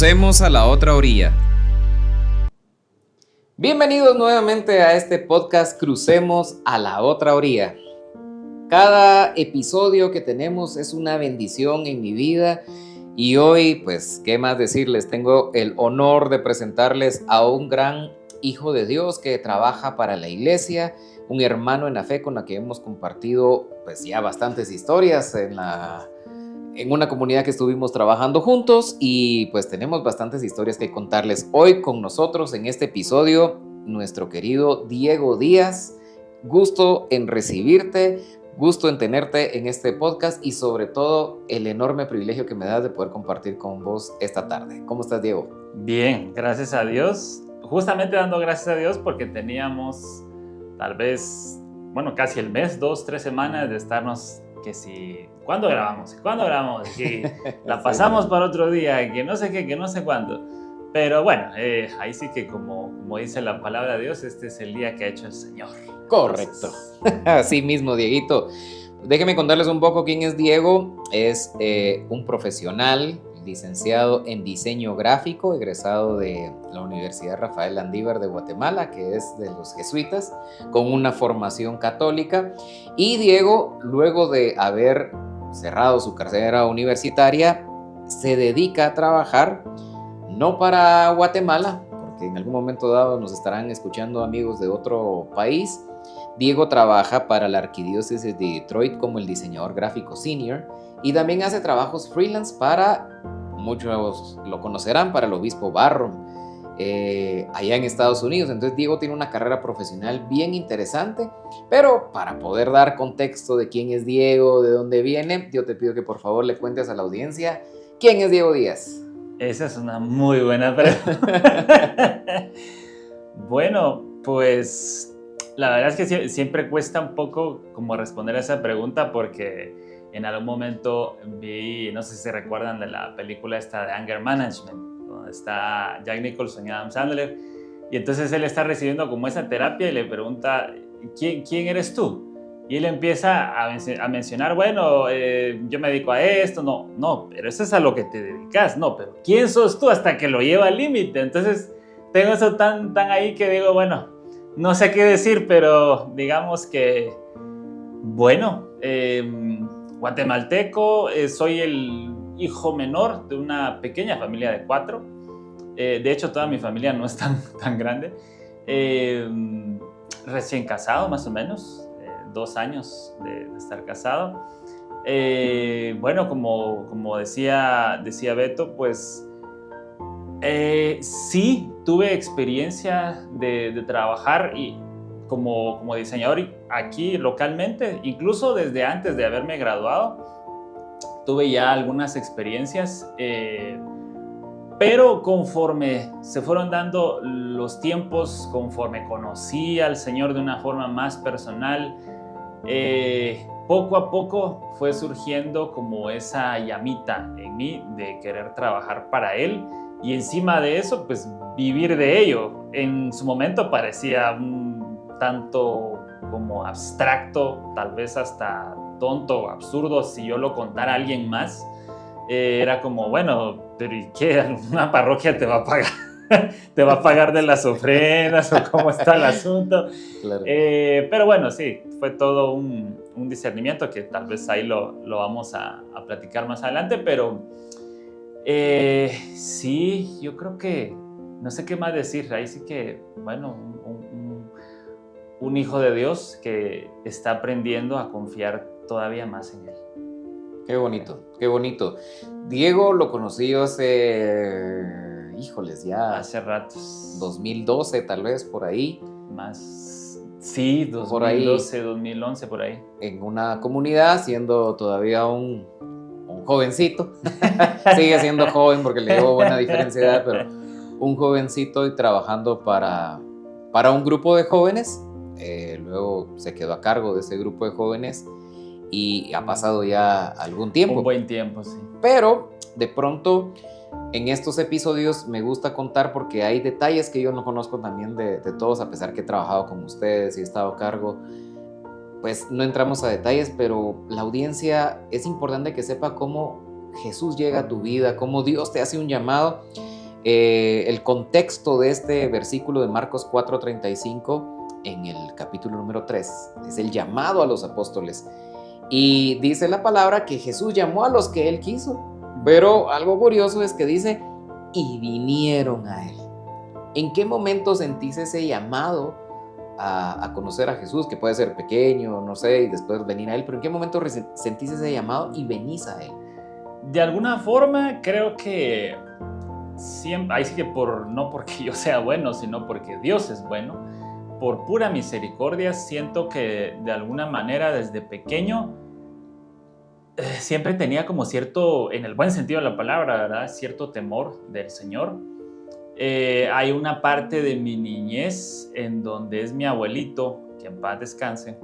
Crucemos a la otra orilla. Bienvenidos nuevamente a este podcast Crucemos a la otra orilla. Cada episodio que tenemos es una bendición en mi vida y hoy, pues, ¿qué más decirles? Tengo el honor de presentarles a un gran hijo de Dios que trabaja para la iglesia, un hermano en la fe con la que hemos compartido, pues, ya bastantes historias en una comunidad que estuvimos trabajando juntos y pues tenemos bastantes historias que contarles. Hoy con nosotros en este episodio, nuestro querido Diego Díaz. Gusto en recibirte, gusto en tenerte en este podcast y sobre todo el enorme privilegio que me das de poder compartir con vos esta tarde. ¿Cómo estás, Diego? Bien, gracias a Dios. Justamente dando gracias a Dios porque teníamos tal vez, casi el mes, 2-3 semanas de estarnos que si, ¿cuándo grabamos? Y la pasamos para otro día, que no sé qué, que no sé cuándo. Pero bueno, ahí sí que como dice la palabra de Dios, este es el día que ha hecho el Señor. Correcto. Así mismo, Dieguito. Déjenme contarles un poco quién es Diego. Es un profesional, licenciado en diseño gráfico, egresado de la Universidad Rafael Landívar de Guatemala, que es de los jesuitas, con una formación católica. Y Diego, luego de haber cerrado su carrera universitaria, se dedica a trabajar, no para Guatemala, porque en algún momento dado nos estarán escuchando amigos de otro país. Diego trabaja para la Arquidiócesis de Detroit como el diseñador gráfico senior y también hace trabajos freelance para, muchos lo conocerán, para el obispo Barron, allá en Estados Unidos. Entonces Diego tiene una carrera profesional bien interesante, pero para poder dar contexto de quién es Diego, de dónde viene, yo te pido que por favor le cuentes a la audiencia quién es Diego Díaz. Esa es una muy buena pregunta. Bueno, pues la verdad es que siempre cuesta un poco como responder a esa pregunta porque en algún momento vi, no sé si se recuerdan de la película esta de Anger Management, donde está Jack Nicholson y Adam Sandler, y entonces él está recibiendo como esa terapia y le pregunta, ¿quién eres tú? Y él empieza a mencionar, yo me dedico a esto, no, pero eso es a lo que te dedicas, no, pero ¿quién sos tú? Hasta que lo lleva al límite. Entonces tengo eso tan ahí que digo, no sé qué decir, pero digamos que, guatemalteco, soy el hijo menor de una pequeña familia de 4. De hecho, toda mi familia no es tan grande. Recién casado, más o menos, 2 años de estar casado. Como decía Beto, pues sí tuve experiencia de trabajar y como diseñador aquí localmente, incluso desde antes de haberme graduado, tuve ya algunas experiencias, pero conforme se fueron dando los tiempos, conforme conocí al Señor de una forma más personal, poco a poco fue surgiendo como esa llamita en mí de querer trabajar para Él y encima de eso, pues vivir de ello. En su momento parecía un tanto como abstracto, tal vez hasta tonto, absurdo si yo lo contara a alguien más. Era como, pero ¿y qué? ¿Una parroquia te va a pagar? ¿Te va a pagar de las ofrendas o cómo está el asunto? Claro. Pero sí, fue todo un discernimiento que tal vez ahí lo vamos a platicar más adelante, pero sí, yo creo que no sé qué más decir. Ahí sí que, un hijo de Dios que está aprendiendo a confiar todavía más en Él. Qué bonito, qué bonito. Diego lo conocí yo hace, hace ratos. 2012 tal vez, por ahí. Más, sí, 2012, por ahí, 2011, por ahí. En una comunidad, siendo todavía un jovencito. Sigue siendo joven porque le llevo buena diferencia de edad, pero un jovencito y trabajando para un grupo de jóvenes. Luego se quedó a cargo de ese grupo de jóvenes y ha pasado ya algún tiempo. Un buen tiempo, sí. Pero de pronto en estos episodios me gusta contar porque hay detalles que yo no conozco también de todos, a pesar que he trabajado con ustedes y he estado a cargo. Pues no entramos a detalles, pero la audiencia es importante que sepa cómo Jesús llega a tu vida, cómo Dios te hace un llamado. El contexto de este versículo de Marcos 4:35 en el capítulo número 3 es el llamado a los apóstoles. Y dice la palabra que Jesús llamó a los que él quiso, pero algo curioso es que dice, y vinieron a él. ¿En qué momento sentís ese llamado a conocer a Jesús? Que puede ser pequeño, no sé, y después venir a él, pero ¿en qué momento sentís ese llamado y venís a él? De alguna forma, creo que siempre, ahí sí que no porque yo sea bueno, sino porque Dios es bueno, por pura misericordia, siento que de alguna manera desde pequeño siempre tenía como cierto, en el buen sentido de la palabra, ¿verdad? Cierto temor del Señor. Hay una parte de mi niñez en donde es mi abuelito, que en paz descanse,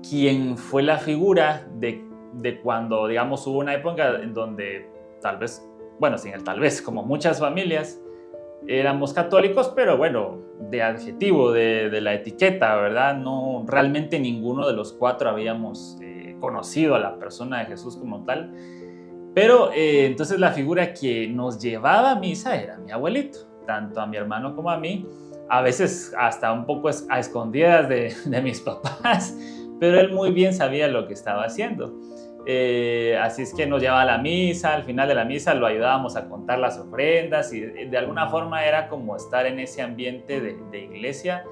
quien fue la figura de cuando, digamos, hubo una época en donde tal vez, bueno, sin el tal vez, como muchas familias, éramos católicos, pero bueno, de adjetivo, de la etiqueta, ¿verdad? No, realmente ninguno de los cuatro habíamos conocido a la persona de Jesús como tal. Pero entonces la figura que nos llevaba a misa era mi abuelito, tanto a mi hermano como a mí, a veces hasta un poco a escondidas de mis papás, pero él muy bien sabía lo que estaba haciendo. Así es que nos llevaba a la misa, al final de la misa lo ayudábamos a contar las ofrendas y de alguna forma era como estar en ese ambiente de iglesia.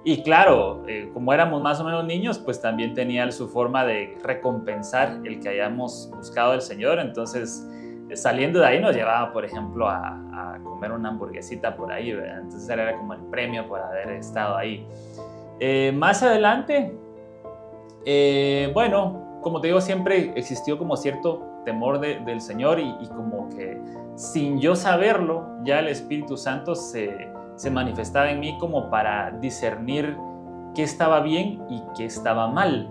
Y claro, como éramos más o menos niños, pues también tenía su forma de recompensar el que hayamos buscado al Señor. Entonces, saliendo de ahí nos llevaba, por ejemplo, a comer una hamburguesita por ahí, ¿verdad? Entonces era como el premio por haber estado ahí. Más adelante, bueno, como te digo, siempre existió como cierto temor del Señor y como que sin yo saberlo, ya el Espíritu Santo se manifestaba en mí como para discernir qué estaba bien y qué estaba mal,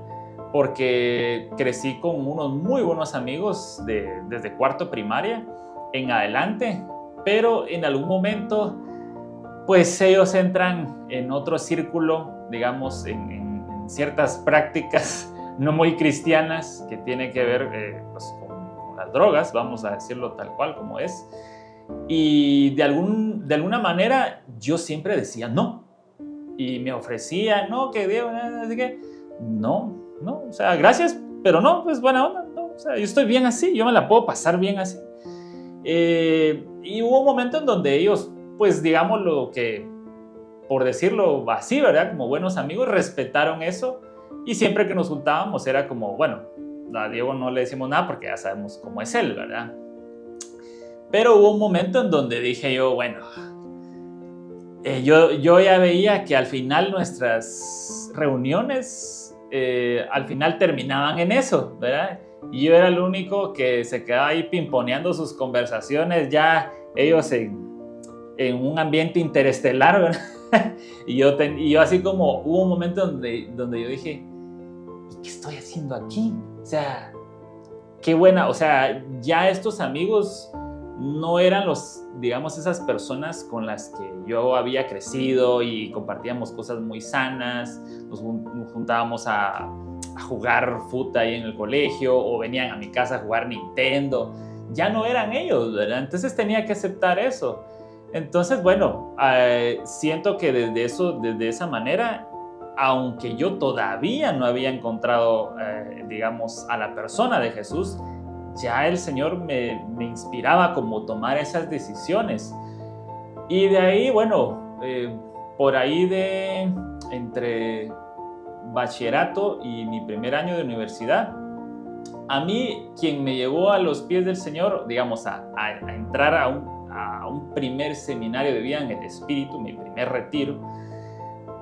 porque crecí con unos muy buenos amigos desde cuarto primaria en adelante, pero en algún momento pues ellos entran en otro círculo, digamos, en ciertas prácticas no muy cristianas que tiene que ver pues, con las drogas, vamos a decirlo tal cual como es. Y de alguna manera yo siempre decía no. Y me ofrecía, no, que Dios, así que no, o sea, gracias, pero no, pues buena onda, no, o sea, yo estoy bien así, yo me la puedo pasar bien así. Y hubo un momento en donde ellos, pues digamos lo que, por decirlo así, ¿verdad? Como buenos amigos, respetaron eso. Y siempre que nos juntábamos era como, bueno, a Diego no le decimos nada porque ya sabemos cómo es él, ¿verdad? Pero hubo un momento en donde dije yo, bueno, yo ya veía que al final nuestras reuniones, al final terminaban en eso, ¿verdad? Y yo era el único que se quedaba ahí pimponeando sus conversaciones, ya ellos en un ambiente interestelar, ¿verdad? y yo así como, hubo un momento donde yo dije, ¿y qué estoy haciendo aquí? O sea, qué buena, o sea, ya estos amigos no eran digamos, esas personas con las que yo había crecido y compartíamos cosas muy sanas, nos juntábamos a jugar fútbol ahí en el colegio o venían a mi casa a jugar Nintendo, ya no eran ellos, ¿verdad? Entonces tenía que aceptar eso. Entonces, bueno, siento que desde esa manera, aunque yo todavía no había encontrado, digamos, a la persona de Jesús, ya el Señor me inspiraba como tomar esas decisiones. Y de ahí, bueno, por ahí entre bachillerato y mi primer año de universidad, a mí quien me llevó a los pies del Señor, digamos, a entrar a un primer seminario de vida en el Espíritu, mi primer retiro,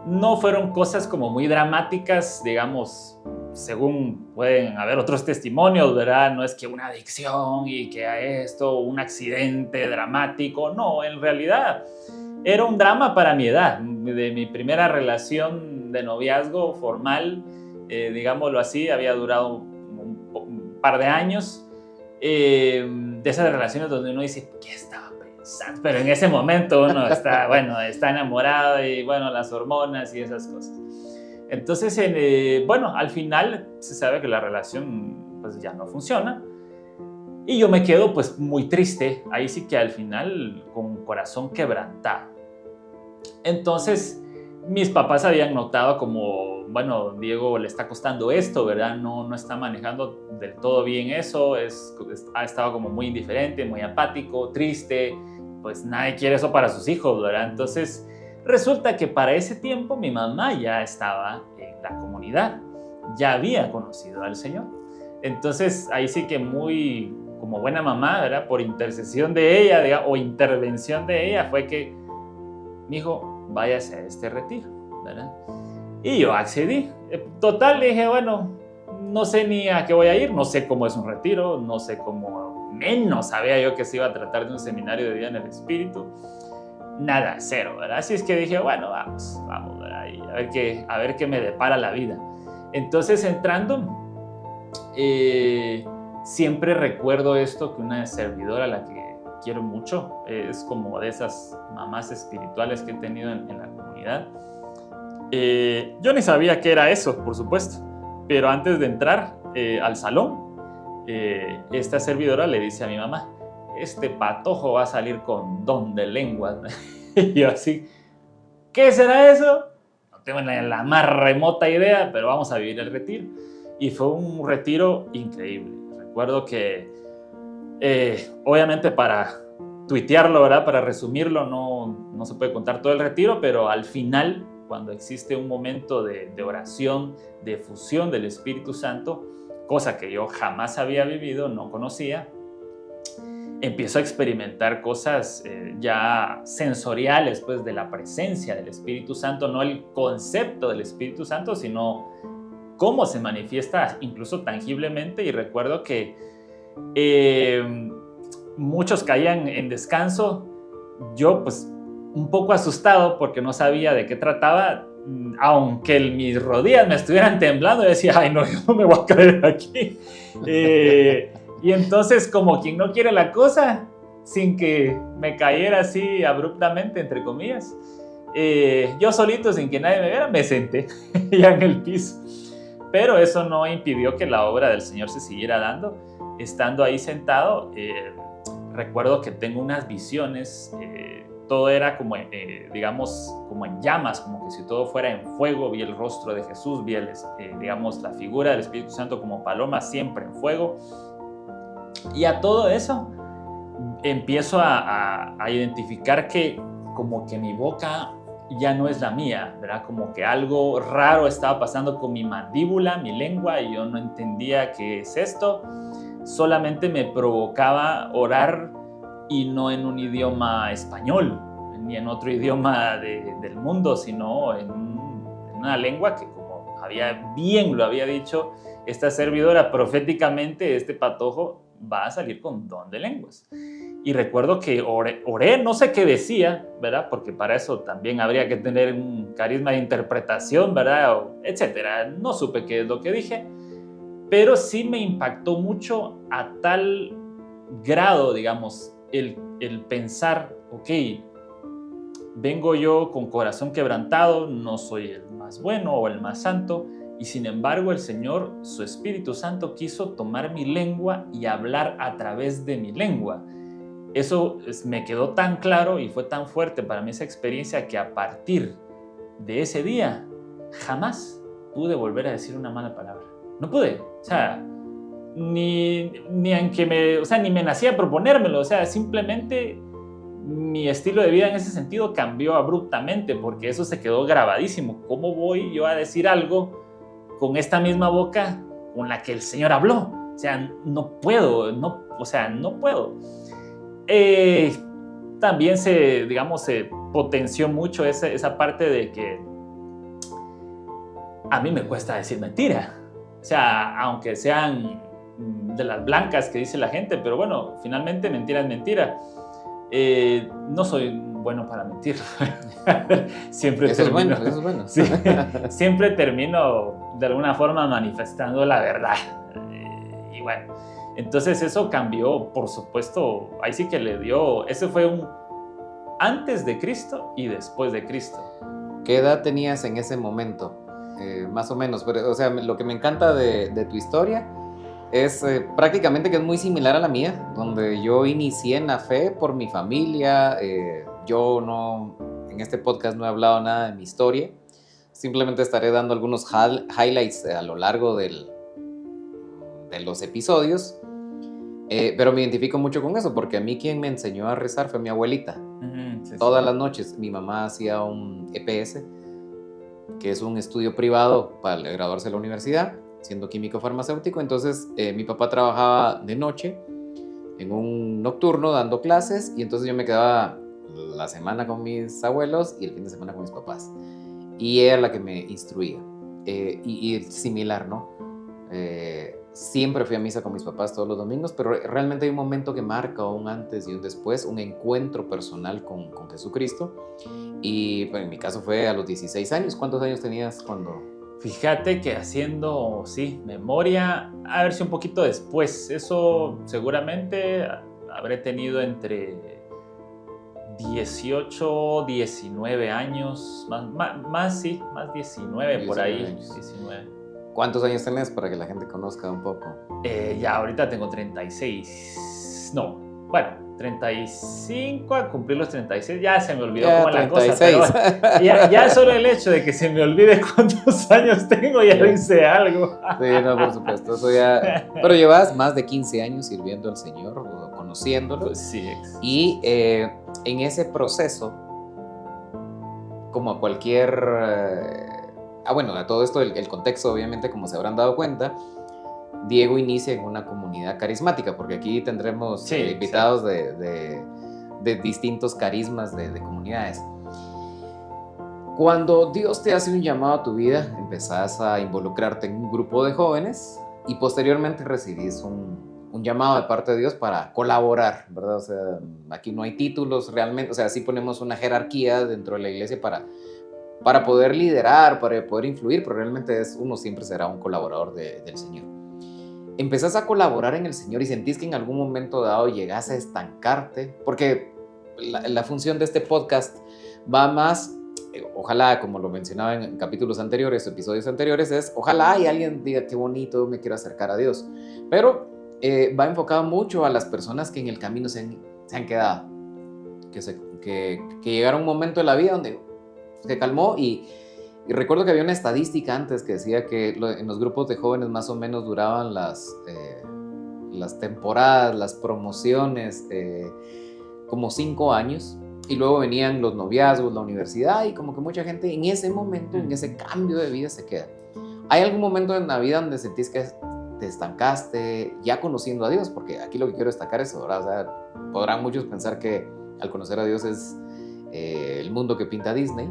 no fueron cosas como muy dramáticas, digamos, según pueden haber otros testimonios, ¿verdad? No es que una adicción y que esto, un accidente dramático, no, en realidad era un drama para mi edad, de mi primera relación de noviazgo formal, digámoslo así, había durado un par de años, de esas relaciones donde uno dice, ¿qué estaba pensando? Pero en ese momento uno está, bueno, está enamorado y bueno, las hormonas y esas cosas. Entonces, bueno, al final se sabe que la relación pues ya no funciona Y yo me quedo pues muy triste, ahí sí que al final con un corazón quebrantado. Entonces mis papás habían notado como, bueno, Diego le está costando esto, ¿verdad? No está manejando del todo bien eso, ha estado como muy indiferente, muy apático, triste, pues nadie quiere eso para sus hijos, ¿verdad? Entonces resulta que para ese tiempo mi mamá ya estaba en la comunidad, ya había conocido al Señor. Entonces ahí sí que muy como buena mamá, ¿verdad? Por intercesión de ella, digamos, o intervención de ella, fue que mi hijo, váyase a este retiro, ¿verdad? Y yo accedí. Total, dije, bueno, no sé ni a qué voy a ir, no sé cómo es un retiro, no sé cómo, menos sabía yo que se iba a tratar de un seminario de vida en el Espíritu. Nada, cero, ¿verdad? Así es que dije, bueno, vamos, ¿verdad? Y a ver qué me depara la vida. Entonces, entrando, siempre recuerdo esto que una servidora, a la que quiero mucho, es como de esas mamás espirituales que he tenido en la comunidad. Yo ni sabía qué era eso, por supuesto, pero antes de entrar al salón, esta servidora le dice a mi mamá, este patojo va a salir con don de lenguas. Y yo así, ¿qué será eso? No tengo la más remota idea, pero vamos a vivir el retiro. Y fue un retiro increíble. Recuerdo que, obviamente para tuitearlo, ¿verdad? Para resumirlo, no se puede contar todo el retiro, pero al final, cuando existe un momento de oración, de fusión del Espíritu Santo, cosa que yo jamás había vivido, no conocía, empiezo a experimentar cosas ya sensoriales, pues, de la presencia del Espíritu Santo, no el concepto del Espíritu Santo, sino cómo se manifiesta incluso tangiblemente. Y recuerdo que muchos caían en descanso, yo pues un poco asustado porque no sabía de qué trataba, aunque mis rodillas me estuvieran temblando, yo decía, ay no, yo no me voy a caer aquí. Y entonces, como quien no quiere la cosa, sin que me cayera así abruptamente, entre comillas, yo solito, sin que nadie me viera, me senté ya en el piso. Pero eso no impidió que la obra del Señor se siguiera dando. Estando ahí sentado, recuerdo que tengo unas visiones, todo era como, digamos, como en llamas, como que si todo fuera en fuego. Vi el rostro de Jesús, vi digamos, la figura del Espíritu Santo como paloma, siempre en fuego. Y a todo eso empiezo a identificar que como que mi boca ya no es la mía, ¿verdad? Como que algo raro estaba pasando con mi mandíbula, mi lengua, y yo no entendía qué es esto. Solamente me provocaba orar, y no en un idioma español, ni en otro idioma del mundo, sino en una lengua que, como bien lo había dicho esta servidora, proféticamente este patojo va a salir con don de lenguas. Y recuerdo que oré, no sé qué decía, ¿verdad? Porque para eso también habría que tener un carisma de interpretación, ¿verdad? Etcétera. No supe qué es lo que dije, pero sí me impactó mucho a tal grado, digamos, el pensar, ok, vengo yo con corazón quebrantado, no soy el más bueno o el más santo, y sin embargo el Señor, su Espíritu Santo, quiso tomar mi lengua y hablar a través de mi lengua. Eso me quedó tan claro y fue tan fuerte para mí esa experiencia, que a partir de ese día jamás pude volver a decir una mala palabra. No pude, o sea, ni me nacía proponérmelo, o sea, simplemente mi estilo de vida en ese sentido cambió abruptamente, porque eso se quedó grabadísimo. ¿Cómo voy yo a decir algo con esta misma boca con la que el Señor habló? O sea, no puedo, no puedo. También se potenció mucho esa parte de que a mí me cuesta decir mentira. O sea, aunque sean de las blancas que dice la gente, pero bueno, finalmente mentira es mentira. No soy bueno para mentir. Siempre eso termino, es bueno. Sí, siempre termino de alguna forma manifestando la verdad. Y bueno, entonces eso cambió, por supuesto. Ahí sí que ese fue un antes de Cristo y después de Cristo. ¿Qué edad tenías en ese momento? Más o menos, pero, o sea, lo que me encanta de tu historia Es prácticamente que es muy similar a la mía, donde yo inicié en la fe por mi familia. Yo no, en este podcast no he hablado nada de mi historia. Simplemente estaré dando algunos highlights a lo largo de los episodios. Pero me identifico mucho con eso, porque a mí quien me enseñó a rezar fue mi abuelita. Sí, Todas sí. las noches mi mamá hacía un EPS, que es un estudio privado para graduarse de la universidad, siendo químico farmacéutico. Entonces mi papá trabajaba de noche en un nocturno dando clases, y entonces yo me quedaba la semana con mis abuelos y el fin de semana con mis papás. Y ella era la que me instruía. Y similar, ¿no? Siempre fui a misa con mis papás todos los domingos, pero realmente hay un momento que marca un antes y un después, un encuentro personal con Jesucristo. Y bueno, en mi caso fue a los 16 años. ¿Cuántos años tenías cuando...? Fíjate que haciendo, sí, memoria, a ver si un poquito después, eso seguramente habré tenido entre 18, 19 años, más 19 por ahí, años. 19. ¿Cuántos años tenés para que la gente conozca un poco? Ya ahorita tengo 36, no, bueno, 35 a cumplir los 36, ya se me olvidó cómo la cosa, pero ya solo el hecho de que se me olvide cuántos años tengo ya dice algo. Sí, no, por supuesto, eso ya... Pero llevas más de 15 años sirviendo al Señor, o conociéndolo. Pues sí, y en ese proceso, como a cualquier... bueno, a todo esto, el contexto, obviamente, como se habrán dado cuenta, Diego inicia en una comunidad carismática, porque aquí tendremos invitados sí. de distintos carismas de comunidades. Cuando Dios te hace un llamado a tu vida, empezás a involucrarte en un grupo de jóvenes y posteriormente recibís un llamado de parte de Dios para colaborar, ¿verdad? O sea, aquí no hay títulos realmente, o sea, sí ponemos una jerarquía dentro de la iglesia para poder liderar, para poder influir, pero realmente uno siempre será un colaborador del Señor. Empezás a colaborar en el Señor y sentís que en algún momento dado llegás a estancarte, porque la función de este podcast va más, ojalá, como lo mencionaba en capítulos anteriores, episodios anteriores, es ojalá y alguien diga qué bonito, me quiero acercar a Dios, pero va enfocado mucho a las personas que en el camino se han quedado, que llegaron a un momento de la vida donde se calmó. Y recuerdo que había una estadística antes que decía que en los grupos de jóvenes más o menos duraban las temporadas, las promociones, como 5 años, y luego venían los noviazgos, la universidad, y como que mucha gente en ese momento, en ese cambio de vida se queda. ¿Hay algún momento en la vida donde sentís que te estancaste ya conociendo a Dios? Porque aquí lo que quiero destacar es eso, ¿verdad? O sea, podrán muchos pensar que al conocer a Dios es el mundo que pinta Disney,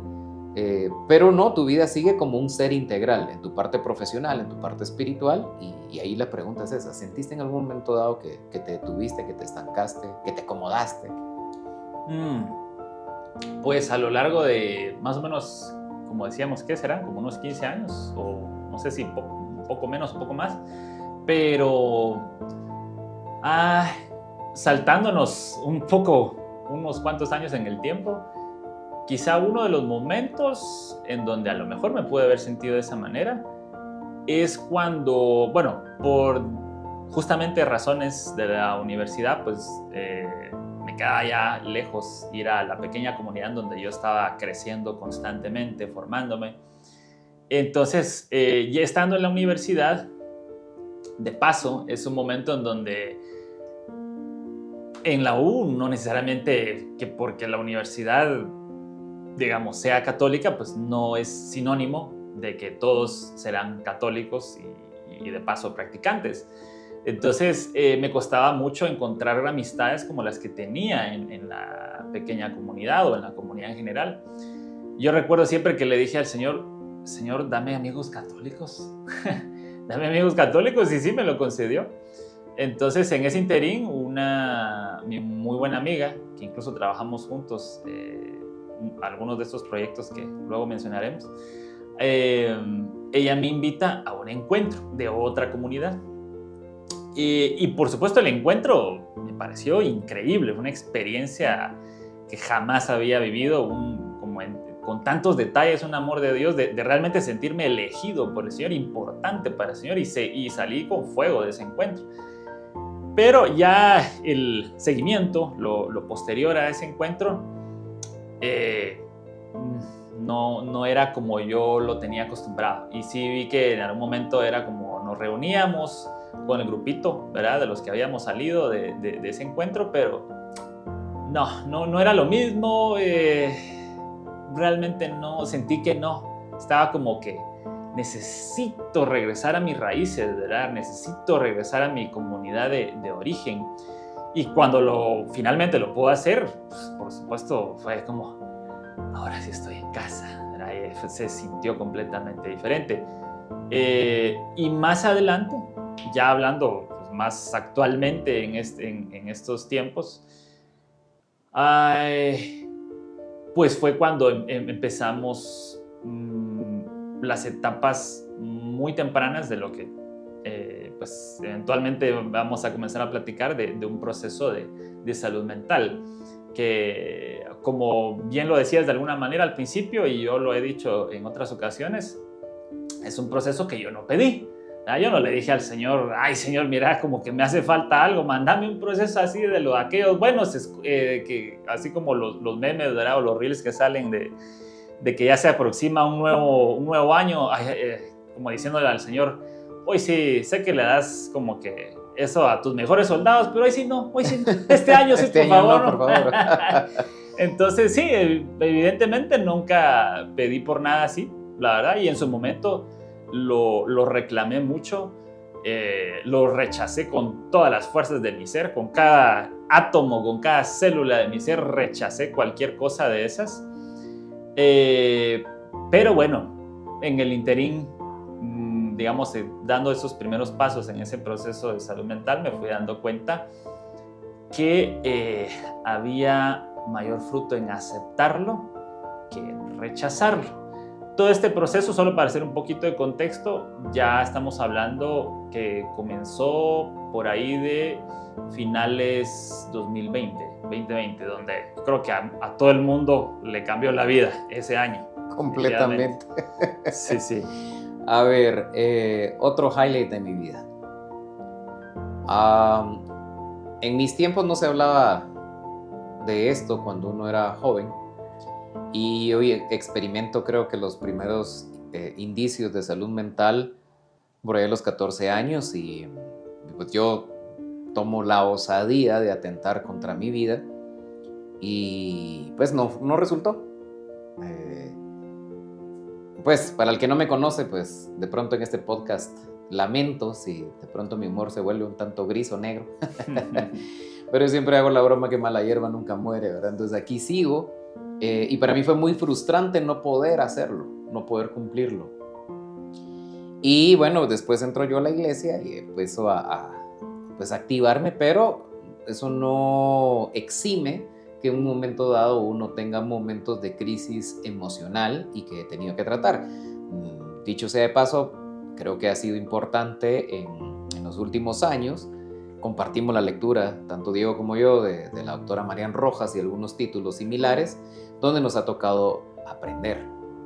pero no, tu vida sigue como un ser integral en tu parte profesional, en tu parte espiritual, y ahí la pregunta es esa: ¿sentiste en algún momento dado que te detuviste, que te estancaste, que te acomodaste? Pues a lo largo de más o menos, como decíamos, ¿qué será? Como unos 15 años, o no sé si un poco menos, un poco más, pero saltándonos un poco, unos cuantos años en el tiempo, quizá uno de los momentos en donde a lo mejor me pude haber sentido de esa manera es cuando, bueno, por justamente razones de la universidad, pues me quedaba ya lejos ir a la pequeña comunidad en donde yo estaba creciendo constantemente, formándome. Entonces, ya estando en la universidad, de paso, es un momento en donde en la U, no necesariamente que porque la universidad, digamos, sea católica, pues no es sinónimo de que todos serán católicos y de paso practicantes. Entonces me costaba mucho encontrar amistades como las que tenía en la pequeña comunidad o en la comunidad en general. Yo recuerdo siempre que le dije al Señor, Señor, dame amigos católicos. Dame amigos católicos, y sí me lo concedió. Entonces en ese interín, mi muy buena amiga, que incluso trabajamos juntos algunos de estos proyectos que luego mencionaremos, ella me invita a un encuentro de otra comunidad. Y por supuesto el encuentro me pareció increíble, una experiencia que jamás había vivido, con tantos detalles, un amor de Dios, de realmente sentirme elegido por el Señor, importante para el Señor, y salí con fuego de ese encuentro. Pero ya el seguimiento, lo posterior a ese encuentro, no era como yo lo tenía acostumbrado. Y sí vi que en algún momento era como nos reuníamos con el grupito, ¿verdad? De los que habíamos salido de ese encuentro, pero no era lo mismo. Realmente no, sentí que no. Estaba como que necesito regresar a mis raíces, ¿verdad? Necesito regresar a mi comunidad de origen. Y cuando finalmente lo puedo hacer, pues, por supuesto, fue como, ahora sí estoy en casa, ¿verdad? Y se sintió completamente diferente. Y más adelante, ya hablando pues, más actualmente en estos tiempos, pues fue cuando empezamos las etapas muy tempranas de lo que pues eventualmente vamos a comenzar a platicar de un proceso de salud mental, que como bien lo decías de alguna manera al principio, y yo lo he dicho en otras ocasiones, es un proceso que yo no pedí. Yo no le dije al Señor, ay Señor, mira, como que me hace falta algo, mándame un proceso así de aquellos buenos, que, así como los memes, ¿verdad? O los reels que salen de que ya se aproxima un nuevo año, como diciéndole al Señor, hoy sí, sé que le das como que eso a tus mejores soldados, pero hoy sí no, este año sí, este por año favor. No, por favor. Entonces sí, evidentemente nunca pedí por nada así, la verdad, y en su momento lo reclamé mucho, lo rechacé con todas las fuerzas de mi ser, con cada átomo, con cada célula de mi ser, rechacé cualquier cosa de esas. Pero bueno, en el interín, digamos, dando esos primeros pasos en ese proceso de salud mental, me fui dando cuenta que había mayor fruto en aceptarlo que en rechazarlo. Todo este proceso, solo para hacer un poquito de contexto, ya estamos hablando que comenzó por ahí de finales 2020, donde creo que a todo el mundo le cambió la vida ese año. Completamente. Sí, sí. A ver, otro highlight de mi vida. En mis tiempos no se hablaba de esto cuando uno era joven, y hoy experimento, creo que los primeros indicios de salud mental por ahí a los 14 años, y pues yo tomo la osadía de atentar contra mi vida, y pues no resultó. Pues para el que no me conoce, pues de pronto en este podcast lamento si de pronto mi humor se vuelve un tanto gris o negro. Pero yo siempre hago la broma que mala hierba nunca muere, ¿verdad? Entonces aquí sigo, y para mí fue muy frustrante no poder hacerlo, no poder cumplirlo. Y bueno, después entro yo a la iglesia y empiezo pues activarme, pero eso no exime que en un momento dado uno tenga momentos de crisis emocional y que he tenido que tratar. Dicho sea de paso, creo que ha sido importante en los últimos años. Compartimos la lectura, tanto Diego como yo, de la autora Marian Rojas y algunos títulos similares, donde nos ha tocado aprender.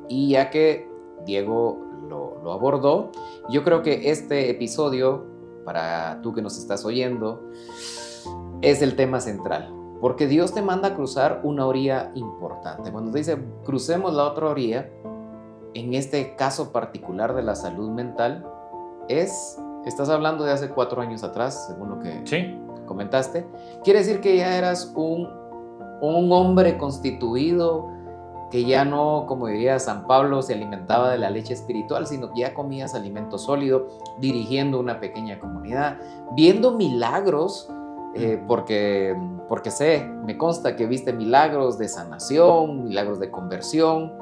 Y ya que Diego lo abordó, yo creo que este episodio, para tú que nos estás oyendo, es el tema central. Porque Dios te manda a cruzar una orilla importante. Cuando te dice, crucemos la otra orilla, en este caso particular de la salud mental, estás hablando de hace 4 años atrás, según lo que comentaste. Quiere decir que ya eras un hombre constituido, que ya no, como diría San Pablo, se alimentaba de la leche espiritual, sino que ya comías alimento sólido, dirigiendo una pequeña comunidad, viendo milagros, porque me consta que viste milagros de sanación, milagros de conversión,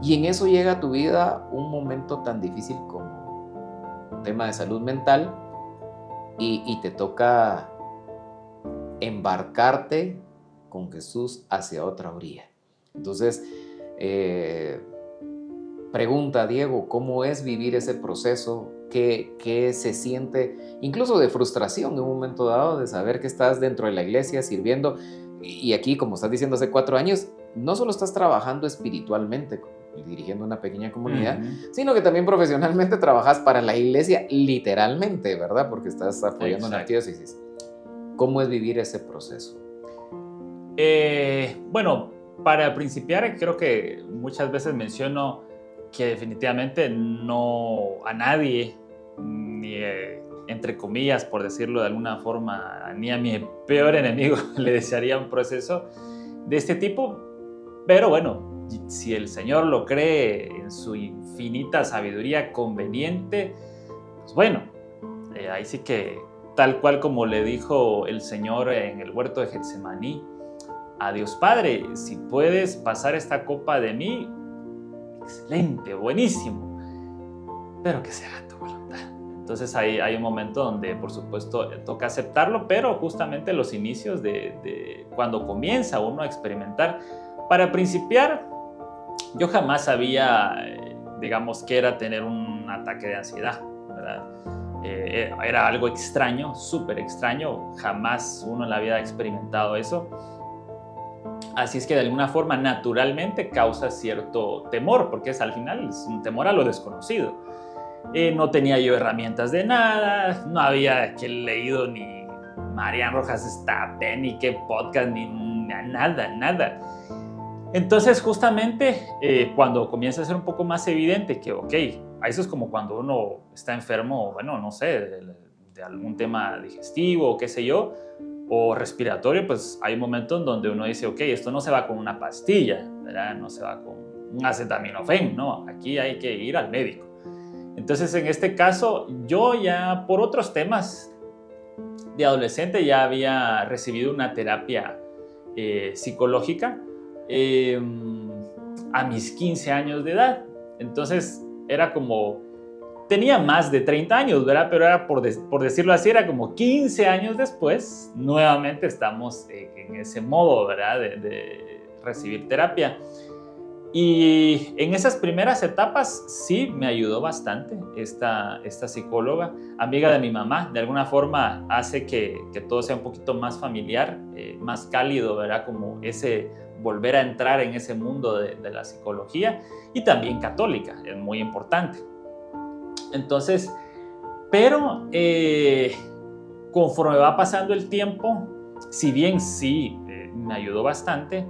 y en eso llega a tu vida un momento tan difícil como un tema de salud mental, y te toca embarcarte con Jesús hacia otra orilla. Entonces, pregunta, Diego, ¿cómo es vivir ese proceso? ¿Qué se siente? Incluso de frustración en un momento dado, de saber que estás dentro de la iglesia sirviendo. y aquí, como estás diciendo, hace 4 años, no solo estás trabajando espiritualmente, dirigiendo una pequeña comunidad, sino que también profesionalmente trabajas para la iglesia, literalmente, ¿verdad? Porque estás apoyando una arquidiócesis. ¿Cómo es vivir ese proceso? Bueno, para principiar, creo que muchas veces menciono que definitivamente no a nadie, ni entre comillas, por decirlo de alguna forma, ni a mi peor enemigo le desearía un proceso de este tipo, pero bueno, si el Señor lo cree en su infinita sabiduría conveniente, pues bueno, ahí sí que tal cual como le dijo el Señor en el huerto de Getsemaní a Dios Padre, si puedes pasar esta copa de mí, excelente, buenísimo, pero que se haga tu voluntad. Entonces hay un momento donde por supuesto toca aceptarlo, pero justamente los inicios de cuando comienza uno a experimentar. Para principiar, yo jamás sabía, digamos, que era tener un ataque de ansiedad, ¿verdad? Era algo extraño, súper extraño, jamás uno en la vida ha experimentado eso. Así es que de alguna forma naturalmente causa cierto temor, porque al final es un temor a lo desconocido. No tenía yo herramientas de nada, no había leído ni Marian Rojas Estapé, ni qué podcast, ni nada. Entonces justamente cuando comienza a ser un poco más evidente que, ok, eso es como cuando uno está enfermo, bueno, no sé, de algún tema digestivo o qué sé yo, o respiratorio, pues hay momentos donde uno dice, ok, esto no se va con una pastilla, ¿verdad? No se va con un acetaminofén, no, aquí hay que ir al médico. Entonces, en este caso, yo ya por otros temas de adolescente ya había recibido una terapia psicológica a mis 15 años de edad. Entonces, era como... Tenía más de 30 años, ¿verdad? Pero era por decirlo así, era como 15 años después, nuevamente estamos en ese modo, ¿verdad? De recibir terapia. Y en esas primeras etapas sí me ayudó bastante esta psicóloga, amiga de mi mamá. De alguna forma hace que todo sea un poquito más familiar, más cálido, ¿verdad? Como ese volver a entrar en ese mundo de la psicología, y también católica, es muy importante. Entonces, pero conforme va pasando el tiempo, si bien sí me ayudó bastante,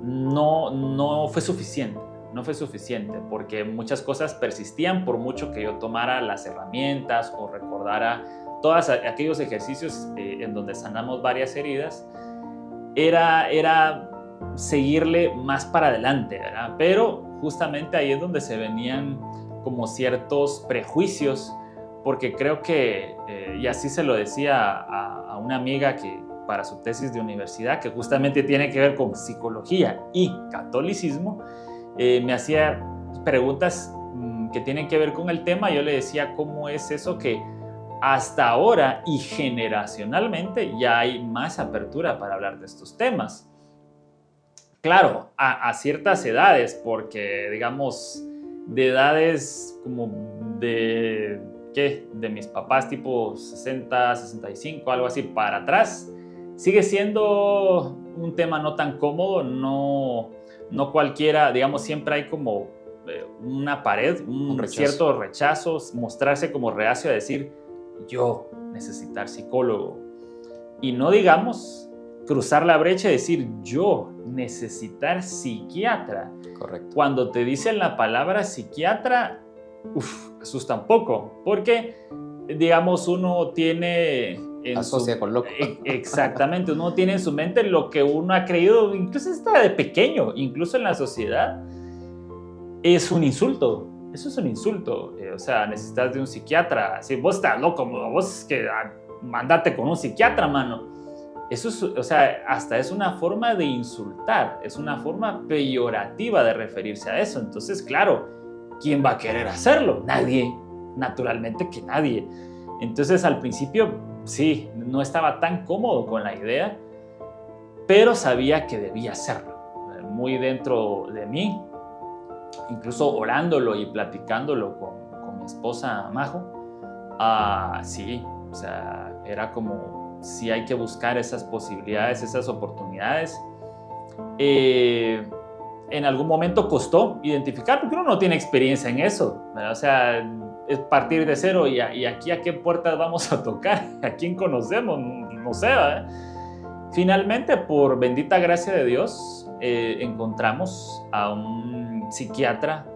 no fue suficiente. No fue suficiente porque muchas cosas persistían por mucho que yo tomara las herramientas o recordara todos aquellos ejercicios en donde sanamos varias heridas. Era seguirle más para adelante, ¿verdad? Pero justamente ahí es donde se venían como ciertos prejuicios, porque creo que, y así se lo decía a una amiga que para su tesis de universidad, que justamente tiene que ver con psicología y catolicismo, me hacía preguntas que tienen que ver con el tema. Yo le decía, ¿cómo es eso que hasta ahora y generacionalmente ya hay más apertura para hablar de estos temas? Claro, a ciertas edades, porque digamos, de edades como de mis papás, tipo 60, 65, algo así, para atrás, sigue siendo un tema no tan cómodo, no cualquiera, digamos, siempre hay como una pared, un cierto rechazo, mostrarse como reacio a decir, yo necesitar psicólogo. Y no digamos cruzar la brecha y decir, yo necesitar psiquiatra. Correcto. Cuando te dicen la palabra psiquiatra, asusta un poco, porque, digamos, uno tiene... Asocia con loco. Exactamente, uno tiene en su mente lo que uno ha creído, incluso hasta de pequeño, incluso en la sociedad, es un insulto. Eso es un insulto. O sea, necesitas de un psiquiatra. Si vos estás loco, vos que mandate con un psiquiatra, mano. Eso es, o sea, hasta es una forma de insultar, es una forma peyorativa de referirse a eso. Entonces, claro, ¿quién va a querer hacerlo? Nadie, naturalmente que nadie. Entonces, al principio, sí, no estaba tan cómodo con la idea, pero sabía que debía hacerlo, muy dentro de mí, incluso orándolo y platicándolo con mi esposa Majo. Sí, o sea, era como si hay que buscar esas posibilidades, esas oportunidades. En algún momento costó identificar, porque uno no tiene experiencia en eso, ¿verdad? O sea, es partir de cero y aquí a qué puertas vamos a tocar, a quién conocemos, no sé, ¿verdad? Finalmente, por bendita gracia de Dios, encontramos a un psiquiatra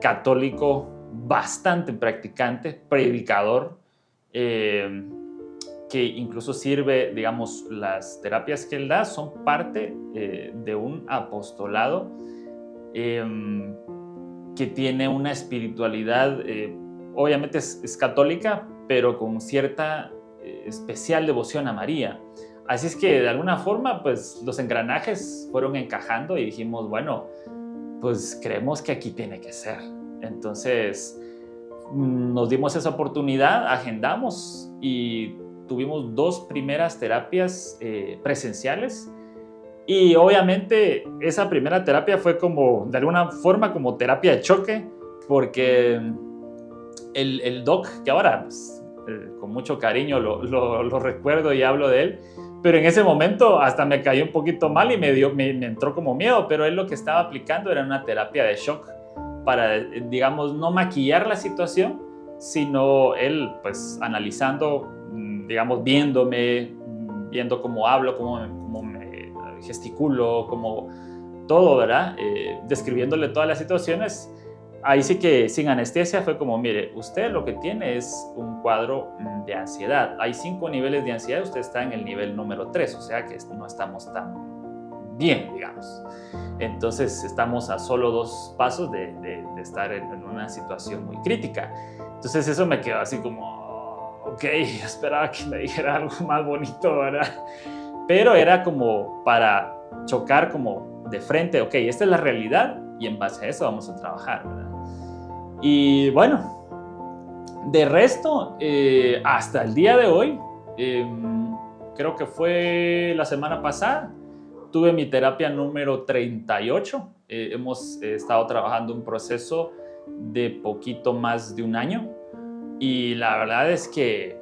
católico bastante practicante, predicador, que incluso sirve, digamos, las terapias que él da son parte de un apostolado que tiene una espiritualidad, obviamente es católica, pero con cierta especial devoción a María. Así es que de alguna forma, pues los engranajes fueron encajando y dijimos, bueno, pues creemos que aquí tiene que ser. Entonces nos dimos esa oportunidad, agendamos y tuvimos 2 primeras terapias presenciales. Y obviamente esa primera terapia fue como, de alguna forma, como terapia de choque, porque el doc, que ahora pues, con mucho cariño lo recuerdo y hablo de él, pero en ese momento hasta me cayó un poquito mal y me entró como miedo, pero él lo que estaba aplicando era una terapia de shock para, digamos, no maquillar la situación, sino él, pues, analizando, digamos, viendo cómo hablo, cómo me gesticulo, como todo, ¿verdad? Describiéndole todas las situaciones. Ahí sí que sin anestesia fue como, mire, usted lo que tiene es un cuadro de ansiedad. Hay 5 niveles de ansiedad, usted está en el nivel número 3, o sea que no estamos tan bien, digamos. Entonces estamos a solo 2 pasos de estar en una situación muy crítica. Entonces eso me quedó así como, ok, esperaba que me dijera algo más bonito, ¿verdad? Pero era como para chocar como de frente, ok, esta es la realidad y en base a eso vamos a trabajar, ¿verdad? Y bueno, de resto, hasta el día de hoy, creo que fue la semana pasada, tuve mi terapia número 38. Hemos estado trabajando un proceso de poquito más de un año y la verdad es que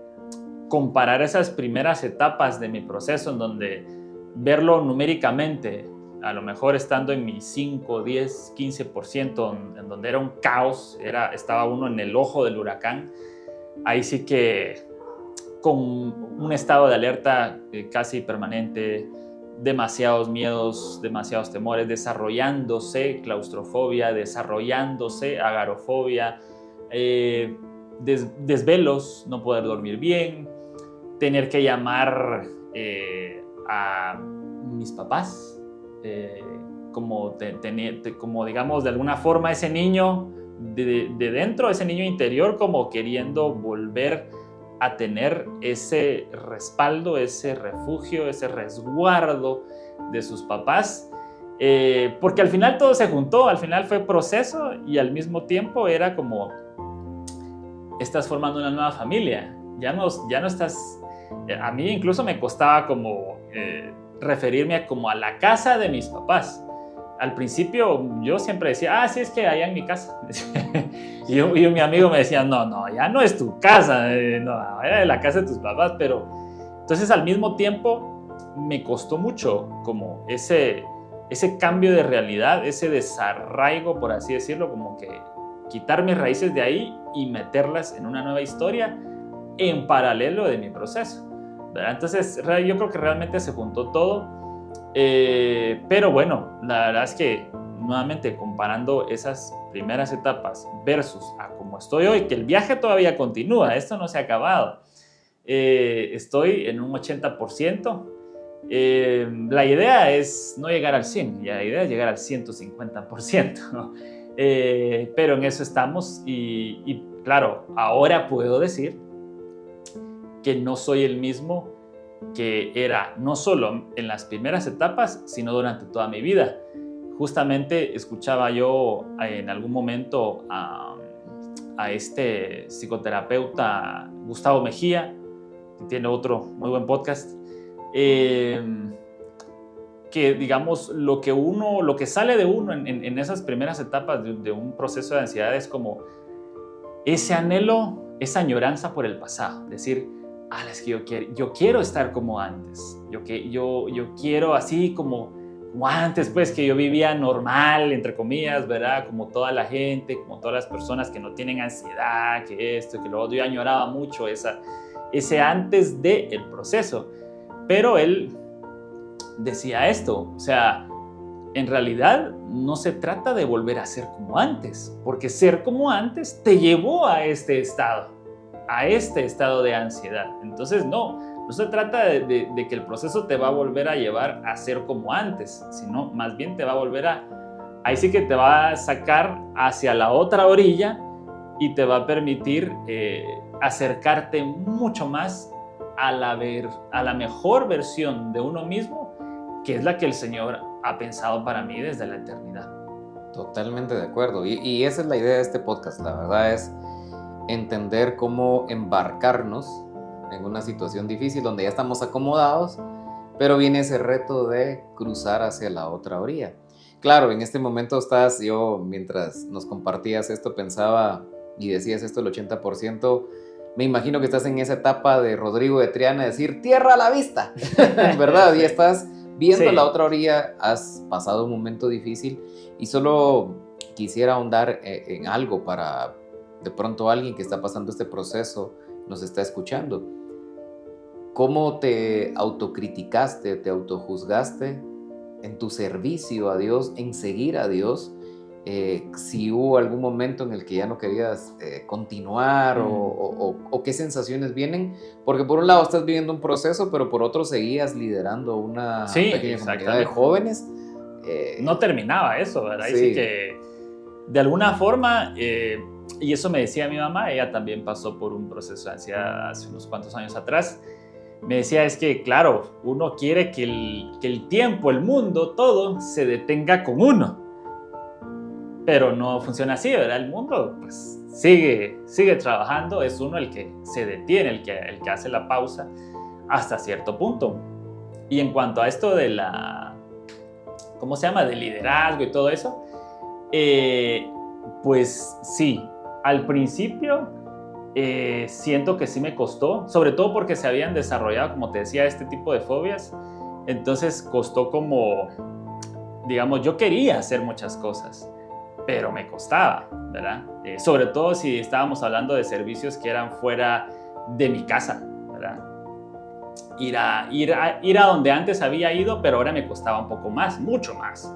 comparar esas primeras etapas de mi proceso en donde verlo numéricamente, a lo mejor estando en mi 5, 10, 15%, en donde era un caos, estaba uno en el ojo del huracán, ahí sí que con un estado de alerta casi permanente, demasiados miedos, demasiados temores, desarrollándose claustrofobia, desarrollándose agarofobia, desvelos, no poder dormir bien, tener que llamar a mis papás, como digamos de alguna forma ese niño de dentro, ese niño interior como queriendo volver a tener ese respaldo, ese refugio, ese resguardo de sus papás, porque al final todo se juntó, al final fue proceso y al mismo tiempo era como estás formando una nueva familia, ya no estás, a mí incluso me costaba como referirme como a la casa de mis papás. Al principio yo siempre decía, sí, es que allá en mi casa. y mi amigo me decía, no, ya no es tu casa, no, era de la casa de tus papás. Pero entonces al mismo tiempo me costó mucho como ese cambio de realidad, ese desarraigo, por así decirlo, como que quitar mis raíces de ahí y meterlas en una nueva historia en paralelo de mi proceso, ¿verdad? Entonces yo creo que realmente se juntó todo, pero bueno, la verdad es que nuevamente comparando esas primeras etapas versus a cómo estoy hoy, que el viaje todavía continúa, esto no se ha acabado, estoy en un 80%. La idea es no llegar al 100%, la idea es llegar al 150%, ¿no? Pero en eso estamos y claro, ahora puedo decir que no soy el mismo que era no solo en las primeras etapas, sino durante toda mi vida. Justamente escuchaba yo en algún momento a este psicoterapeuta Gustavo Mejía, que tiene otro muy buen podcast, que digamos lo que sale de uno en esas primeras etapas de un proceso de ansiedad es como ese anhelo, esa añoranza por el pasado, decir, es que yo quiero estar como antes, yo quiero así como antes, pues, que yo vivía normal, entre comillas, ¿verdad? Como toda la gente, como todas las personas que no tienen ansiedad, que esto, que lo otro. Yo añoraba mucho ese antes del proceso. Pero él decía esto, o sea, en realidad no se trata de volver a ser como antes, porque ser como antes te llevó a este estado de ansiedad. Entonces no se trata de que el proceso te va a volver a llevar a ser como antes, sino más bien te va a volver ahí sí que te va a sacar hacia la otra orilla y te va a permitir acercarte mucho más a la mejor versión de uno mismo, que es la que el Señor ha pensado para mí desde la eternidad. Totalmente de acuerdo. Y esa es la idea de este podcast. La verdad es entender cómo embarcarnos en una situación difícil donde ya estamos acomodados, pero viene ese reto de cruzar hacia la otra orilla. Claro, en este momento yo mientras nos compartías esto pensaba y decías esto el 80%, me imagino que estás en esa etapa de Rodrigo de Triana, decir tierra a la vista, ¿verdad? Y estás viendo Sí. la otra orilla, has pasado un momento difícil y solo quisiera ahondar en algo para de pronto alguien que está pasando este proceso nos está escuchando. ¿Cómo te autocriticaste, te autojuzgaste en tu servicio a Dios, en seguir a Dios? Si hubo algún momento en el que ya no querías continuar o qué sensaciones vienen, porque por un lado estás viviendo un proceso, pero por otro seguías liderando una pequeña comunidad de jóvenes. No terminaba eso, ¿verdad? Sí. Así que de alguna forma, y eso me decía mi mamá, ella también pasó por un proceso de ansiedad hace unos cuantos años atrás. Me decía, es que claro, uno quiere que el tiempo, el mundo, todo se detenga con uno. Pero no funciona así, ¿verdad? El mundo pues sigue trabajando, es uno el que se detiene, el que hace la pausa hasta cierto punto. Y en cuanto a esto de ¿cómo se llama? Del liderazgo y todo eso, pues sí, al principio siento que sí me costó, sobre todo porque se habían desarrollado, como te decía, este tipo de fobias. Entonces costó como, digamos, yo quería hacer muchas cosas, pero me costaba, ¿verdad? Sobre todo si estábamos hablando de servicios que eran fuera de mi casa, ¿verdad? Ir a donde antes había ido, pero ahora me costaba un poco más, mucho más.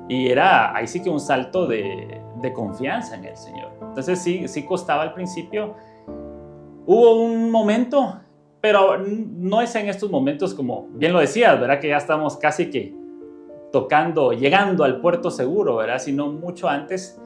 Y era ahí sí que un salto de confianza en el Señor. Entonces sí costaba al principio. Hubo un momento, pero no es en estos momentos como bien lo decías, ¿verdad? Que ya estamos casi que llegando al puerto seguro, ¿verdad? Sino mucho antes,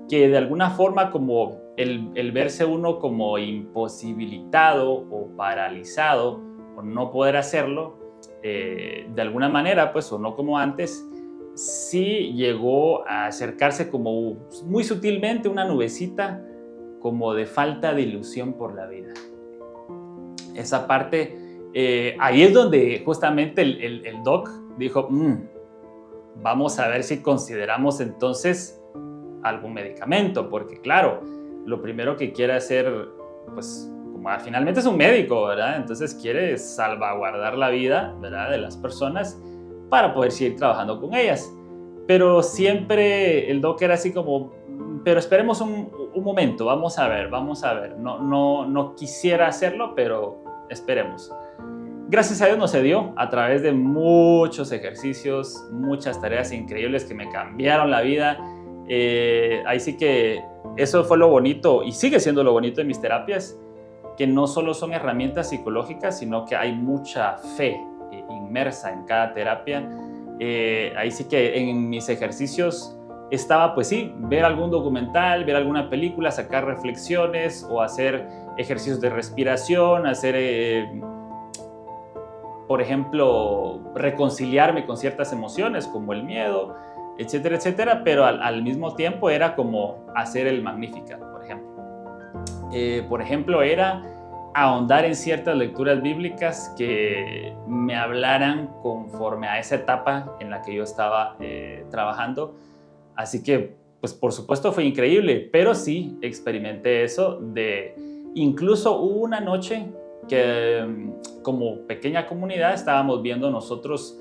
que de alguna forma como el verse uno como imposibilitado o paralizado o no poder hacerlo, de alguna manera, pues, o no como antes, sí llegó a acercarse como muy sutilmente una nubecita como de falta de ilusión por la vida. Esa parte, ahí es donde justamente el doc dijo, vamos a ver si consideramos entonces algún medicamento, porque claro, lo primero que quiere hacer, pues como finalmente es un médico, ¿verdad? Entonces quiere salvaguardar la vida, ¿verdad?, de las personas para poder seguir trabajando con ellas. Pero siempre el doc era así como, pero esperemos un momento, vamos a ver. No quisiera hacerlo, pero esperemos. Gracias a Dios no se dio, a través de muchos ejercicios, muchas tareas increíbles que me cambiaron la vida. Ahí sí que eso fue lo bonito y sigue siendo lo bonito de mis terapias, que no solo son herramientas psicológicas, sino que hay mucha fe inmersa en cada terapia. Ahí sí que en mis ejercicios estaba, pues sí, ver algún documental, ver alguna película, sacar reflexiones o hacer ejercicios de respiración, hacer, por ejemplo, reconciliarme con ciertas emociones como el miedo, etcétera, etcétera, pero al mismo tiempo era como hacer el Magnificat, por ejemplo. Por ejemplo, era ahondar en ciertas lecturas bíblicas que me hablaran conforme a esa etapa en la que yo estaba trabajando. Así que, pues por supuesto fue increíble, pero sí experimenté eso incluso hubo una noche que como pequeña comunidad estábamos viendo nosotros,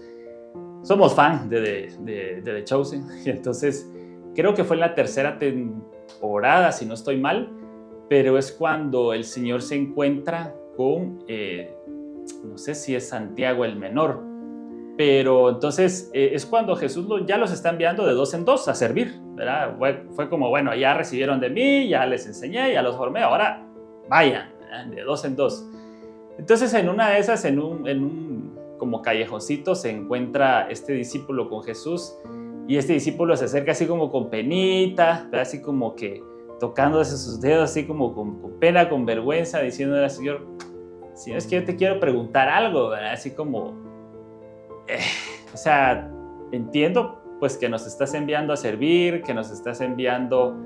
somos fan de The Chosen, y entonces creo que fue en la tercera temporada, si no estoy mal, pero es cuando el Señor se encuentra con, no sé si es Santiago el menor, pero entonces es cuando Jesús ya los está enviando de 2 en 2 a servir, ¿verdad? Fue como, bueno, ya recibieron de mí, ya les enseñé, ya los formé, ahora vayan, ¿verdad? De 2 en 2. Entonces en una de esas, en un como callejoncito, se encuentra este discípulo con Jesús, y este discípulo se acerca así como con penita, ¿verdad? Así como que tocándose sus dedos, así como con pena, con vergüenza, diciéndole al Señor, Señor, es que yo te quiero preguntar algo, ¿verdad? Así como, o sea, entiendo pues que nos estás enviando a servir, que nos estás enviando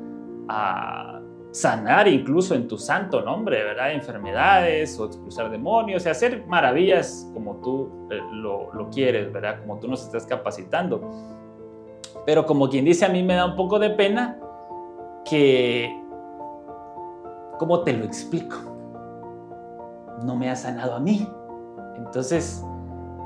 a sanar incluso en tu santo nombre, ¿verdad? Enfermedades o expulsar demonios y hacer maravillas como tú lo quieres, ¿verdad? Como tú nos estás capacitando. Pero como quien dice, a mí me da un poco de pena que, ¿cómo te lo explico? No me ha sanado a mí. Entonces,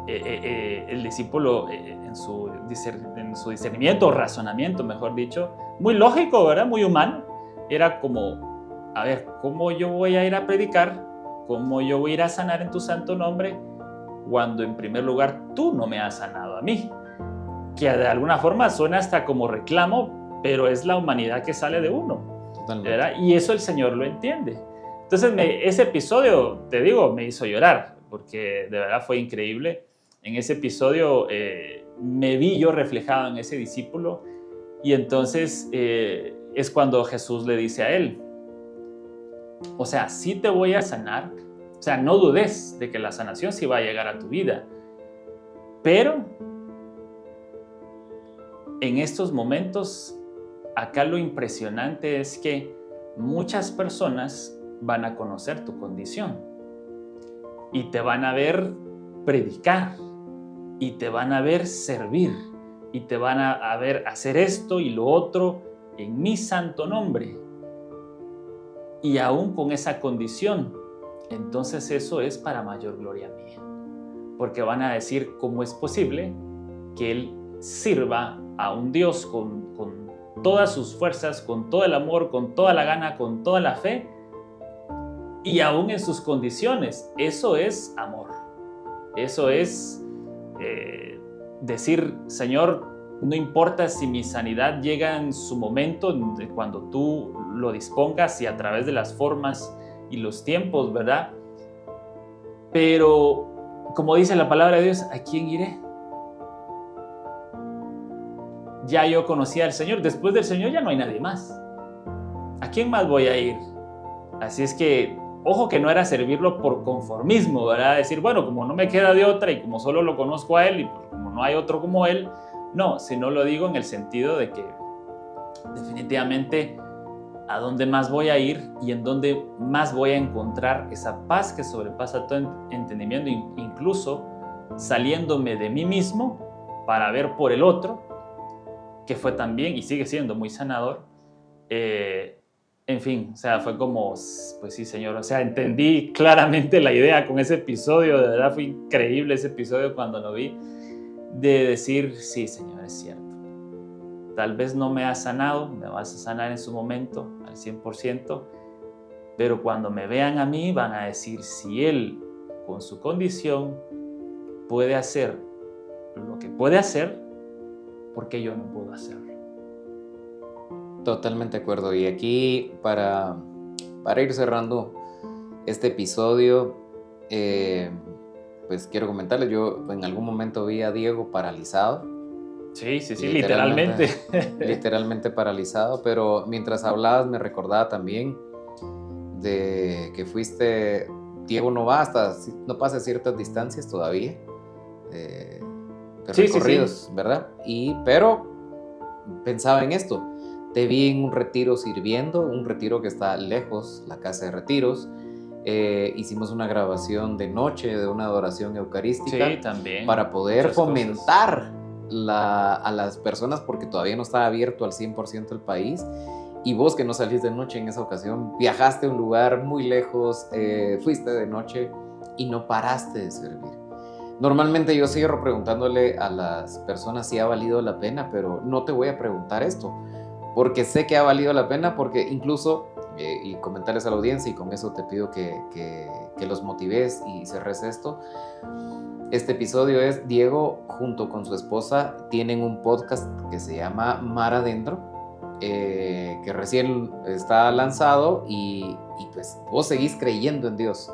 el discípulo en su discernimiento o razonamiento, mejor dicho, muy lógico, ¿verdad? Muy humano, era como, a ver, ¿cómo yo voy a ir a predicar? ¿Cómo yo voy a ir a sanar en tu santo nombre cuando en primer lugar tú no me has sanado a mí? Que de alguna forma suena hasta como reclamo, pero es la humanidad que sale de uno, ¿verdad? Y eso el Señor lo entiende. Entonces ese episodio, te digo, me hizo llorar, porque de verdad fue increíble. En ese episodio me vi yo reflejado en ese discípulo, y entonces es cuando Jesús le dice a él, o sea, sí te voy a sanar, o sea, no dudes de que la sanación sí va a llegar a tu vida, pero en estos momentos, acá lo impresionante es que muchas personas van a conocer tu condición y te van a ver predicar y te van a ver servir y te van a ver hacer esto y lo otro en mi santo nombre. Y aún con esa condición, entonces eso es para mayor gloria mía. Porque van a decir, ¿cómo es posible que Él sirva a un Dios con todas sus fuerzas, con todo el amor, con toda la gana, con toda la fe, y aún en sus condiciones? Eso es amor. Eso es decir, Señor, no importa si mi sanidad llega en su momento, cuando tú lo dispongas y a través de las formas y los tiempos, ¿verdad? Pero, como dice la palabra de Dios, ¿a quién iré? Ya yo conocía al Señor, después del Señor ya no hay nadie más. ¿A quién más voy a ir? Así es que, ojo, que no era servirlo por conformismo, ¿verdad? Decir, bueno, como no me queda de otra y como solo lo conozco a Él y como no hay otro como Él, no, sino lo digo en el sentido de que definitivamente a dónde más voy a ir y en dónde más voy a encontrar esa paz que sobrepasa todo entendimiento, incluso saliéndome de mí mismo para ver por el otro, que fue también y sigue siendo muy sanador. En fin, o sea, fue como, pues sí, Señor, o sea, entendí claramente la idea con ese episodio, de verdad fue increíble ese episodio cuando lo vi, de decir, sí, Señor, es cierto. Tal vez no me has sanado, me vas a sanar en su momento, al 100%, pero cuando me vean a mí van a decir, si Él, con su condición, puede hacer lo que puede hacer, ¿por qué yo no puedo hacerlo? Totalmente de acuerdo. Y aquí, para ir cerrando este episodio, pues quiero comentarles, yo en algún momento vi a Diego paralizado. Sí, literalmente. Literalmente paralizado, pero mientras hablabas me recordaba también de que Diego no pasa ciertas distancias todavía, de recorridos, ¿verdad? Pero pensaba en esto, te vi en un retiro sirviendo, un retiro que está lejos, la casa de retiros. Hicimos una grabación de noche de una adoración eucarística, también, para poder fomentar a las personas, porque todavía no estaba abierto al 100% el país. Y vos, que no salís de noche en esa ocasión, viajaste a un lugar muy lejos, fuiste de noche y no paraste de servir. Normalmente yo cierro preguntándole a las personas si ha valido la pena, pero no te voy a preguntar esto, porque sé que ha valido la pena, porque incluso, y comentarles a la audiencia, y con eso te pido que los motives y cerres esto. Este episodio es Diego junto con su esposa tienen un podcast que se llama Mar Adentro, que recién está lanzado y pues vos seguís creyendo en Dios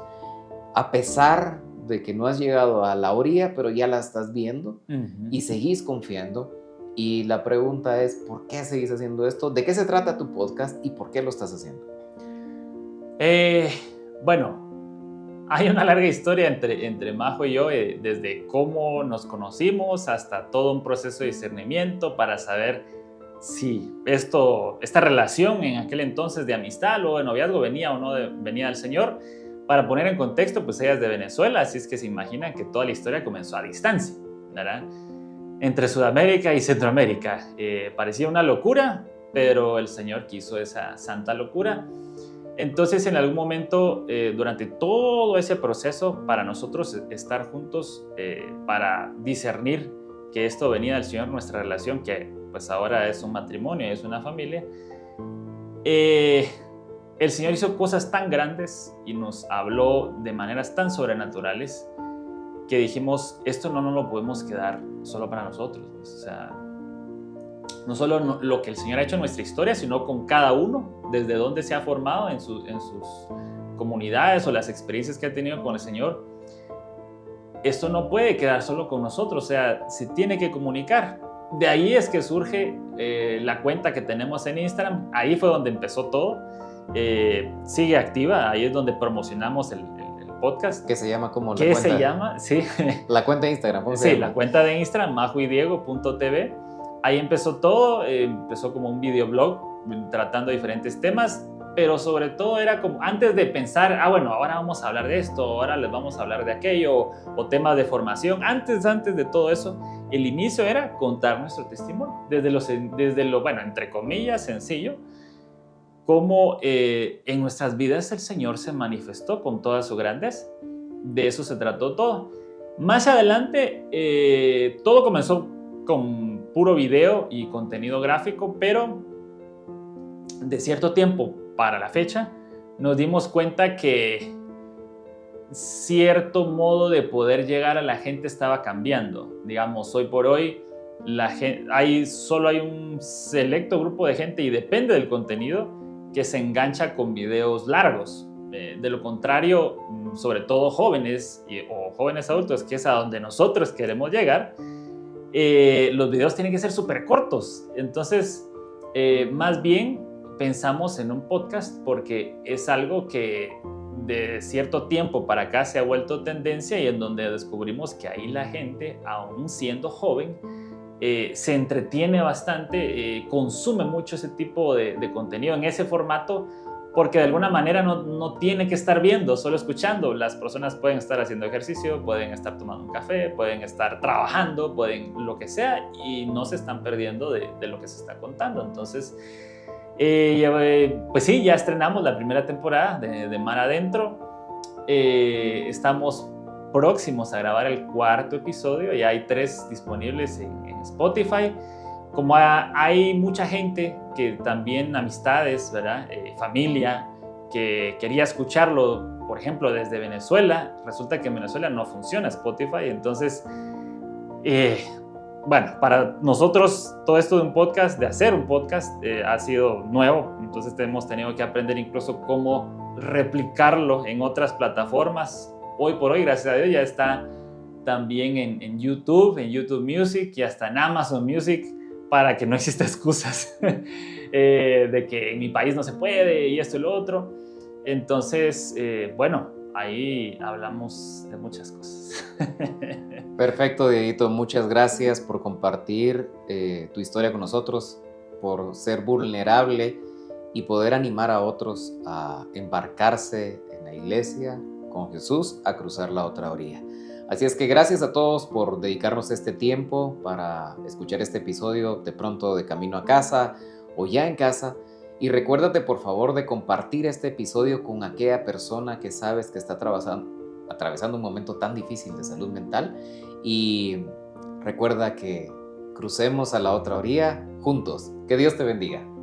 a pesar de que no has llegado a la orilla, pero ya la estás viendo y seguís confiando. Y la pregunta es, ¿por qué seguís haciendo esto? ¿De qué se trata tu podcast y por qué lo estás haciendo? Bueno, hay una larga historia entre Majo y yo, desde cómo nos conocimos hasta todo un proceso de discernimiento para saber si esta relación en aquel entonces de amistad o de noviazgo venía o no venía del Señor. Para poner en contexto, pues ella es de Venezuela, así es que se imaginan que toda la historia comenzó a distancia, ¿verdad? Entre Sudamérica y Centroamérica. Parecía una locura, pero el Señor quiso esa santa locura. Entonces, en algún momento, durante todo ese proceso, para nosotros estar juntos, para discernir que esto venía del Señor, nuestra relación, que pues ahora es un matrimonio, es una familia, el Señor hizo cosas tan grandes y nos habló de maneras tan sobrenaturales que dijimos, esto no nos lo podemos quedar solo para nosotros. O sea, no solo lo que el Señor ha hecho en nuestra historia, sino con cada uno, desde donde se ha formado en sus comunidades o las experiencias que ha tenido con el Señor. Esto no puede quedar solo con nosotros, o sea, se tiene que comunicar. De ahí es que surge la cuenta que tenemos en Instagram. Ahí fue donde empezó todo. Sigue activa, ahí es donde promocionamos el podcast. ¿Qué se llama como la cuenta? ¿Qué se llama? Sí. La cuenta de Instagram. ¿Cómo se sí, llama? La cuenta de Instagram, majoydiego.tv. Ahí empezó todo, empezó como un videoblog tratando diferentes temas, pero sobre todo era como antes de pensar, bueno, ahora vamos a hablar de esto, ahora les vamos a hablar de aquello, o temas de formación. Antes de todo eso, el inicio era contar nuestro testimonio, desde lo bueno, entre comillas, sencillo, cómo en nuestras vidas el Señor se manifestó con toda su grandeza. De eso se trató todo. Más adelante, todo comenzó con puro video y contenido gráfico, pero de cierto tiempo para la fecha nos dimos cuenta que cierto modo de poder llegar a la gente estaba cambiando. Digamos, hoy por hoy solo hay un selecto grupo de gente, y depende del contenido, que se engancha con videos largos. De lo contrario, sobre todo jóvenes o jóvenes adultos, que es a donde nosotros queremos llegar, los videos tienen que ser súper cortos. Entonces, más bien pensamos en un podcast porque es algo que de cierto tiempo para acá se ha vuelto tendencia, y en donde descubrimos que ahí la gente, aún siendo joven, se entretiene bastante, consume mucho ese tipo de contenido en ese formato, porque de alguna manera no tiene que estar viendo, solo escuchando. Las personas pueden estar haciendo ejercicio, pueden estar tomando un café, pueden estar trabajando, pueden lo que sea, y no se están perdiendo de lo que se está contando. Entonces, pues sí, ya estrenamos la primera temporada de Mar Adentro. Estamos próximos a grabar el 4º episodio, ya hay 3 disponibles en Spotify. Como hay mucha gente que también, amistades, ¿verdad? Familia, que quería escucharlo, por ejemplo, desde Venezuela, resulta que en Venezuela no funciona Spotify. Entonces, bueno, para nosotros todo esto de un podcast, de hacer un podcast, ha sido nuevo. Entonces hemos tenido que aprender incluso cómo replicarlo en otras plataformas. Hoy por hoy, gracias a Dios, ya está también en YouTube, en YouTube Music, y hasta en Amazon Music, para que no exista excusas de que en mi país no se puede y esto y lo otro. Entonces, bueno, ahí hablamos de muchas cosas. Perfecto, Dieguito. Muchas gracias por compartir tu historia con nosotros, por ser vulnerable y poder animar a otros a embarcarse en la iglesia con Jesús a cruzar la otra orilla. Así es que gracias a todos por dedicarnos este tiempo para escuchar este episodio, de pronto de camino a casa o ya en casa. Y recuérdate por favor de compartir este episodio con aquella persona que sabes que está atravesando un momento tan difícil de salud mental. Y recuerda que crucemos a la otra orilla juntos. Que Dios te bendiga.